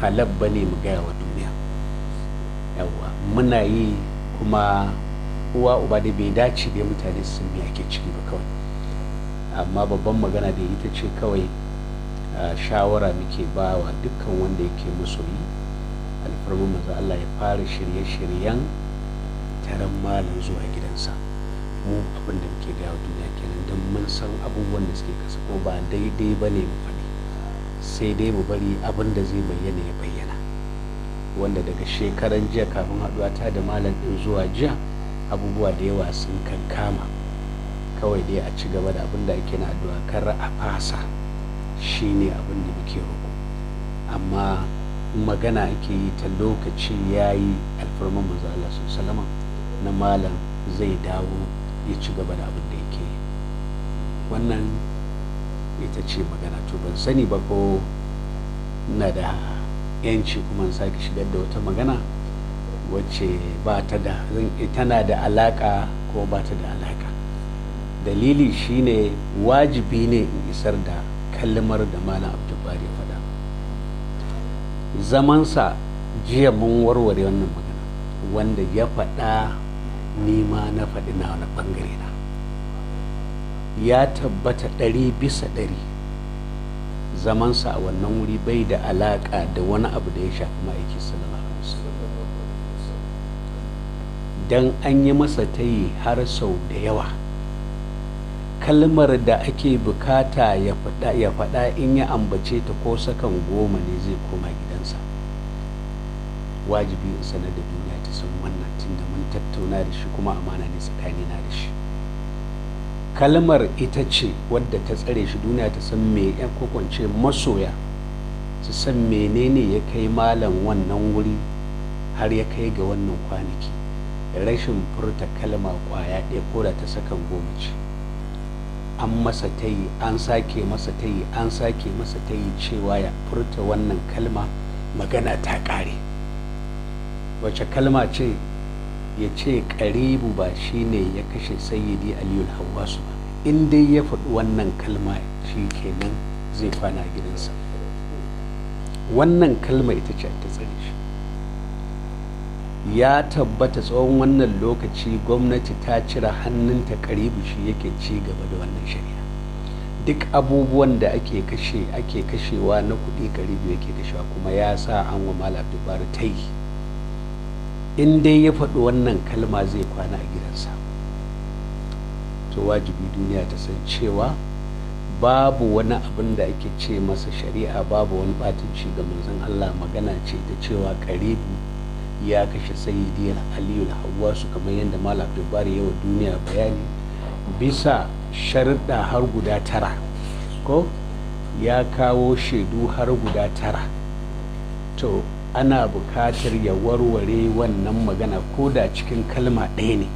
halal ba ne mu gaya wa duniya. Yawwa muna yi kuma uwa uba da bai dace da mutane su me ake ciki ba kawai, amma babban magana da ita ce kawai shawara muke ba wa dukkan wanda yake masoyi alfarmin manzo Allah ya fara shirye-shiryen taron malam zuwa gidansa. Mu abin da muke gaya wa duniya kenan, don mun san abubuwan da suke kasa ko ba daidai ba ne mu faɗi, sai dai mu bari abin da zai bayyana ya bayyana. Wanda daga shekaran jiya kafin haɗuwa ta da malam ɗin zuwa jiya abubuwa da yawa sun kankama, kawai dai a ci gaba da abin da ake na addu'a, kar a fasa, shine abin da muke roƙo. Amma magana ake yi ta lokaci yayi alfarman manzo Allah sallallahu na malam zai dawo ya ci gaba da abin da yake yi. Wannan ita ce magana. To ban sani ba ko ina da yanci kuma sake shigar da wata magana wacce ba ta da tana da alaka ko ba ta da alaka. Dalili shine wajibi ne in isar da kalmar da malam Abduljabbar ya faɗa. Zamansa jiya mun warware wannan magana, wanda ya faɗa nima na faɗi na wani ɓangare na, ya tabbata 100% zamansa a wannan wuri bai da alaƙa da wani abu da ya shafi ma'aiki sallallahu alaihi wasallam. Dan an yi masa tayi har sau da yawa, kalmar da ake bukata ya faɗa in ya ambace ta ko sakan 10 ne zai koma gidansa. Wajibi in sanar da duniya ta san wannan, tunda mun tattauna da shi kuma amana ne tsakanina da shi. Kalmar ita ce wadda ta tsare shi, duniya ta san me ya kokwance masoya su san menene ya kai malam wannan wuri har ya kai ga wannan kwanaki. Rashin furta kalma kwaya ɗaya ko da ta sakan 10 ce, an masa tayi, an sake masa tayi, an sake masa tayi cewa ya furta wannan kalma, magana ta ƙare. Wace kalma ce? Ya ce ƙaribu ba shine ya kashe sayyidi Aliyu Hawwasu ba. In dai ya faɗi wannan kalma shi kenan zai kwana a gidansa. Wannan kalma ita ce ta tsare shi. Ya tabbata tsawon wannan lokaci gwamnati ta cire hannunta, ƙaribu shi yake ci gaba da wannan shari'a. Duk abubuwan da ake kashewa na kuɗi ƙaribu yake kashewa, kuma ya sa an wa malam Abduljabbar tayi. In dai ya faɗi wannan kalma zai kwana a gidansa. To wajibi duniya ta san cewa babu wani abin da ake ce masa shari'a, babu wani ɓatanci ga manzon Allah. Magana ce ta cewa ƙaribu ya kashe sayyidi Aliyu Hawwasu, kamar yadda malam Abduljabbar ya wa duniya bayani bisa sharuɗa har guda 9, ko ya kawo shaidu har guda 9. To ana buƙatar ya warware wannan magana ko da cikin kalma ɗaya ne.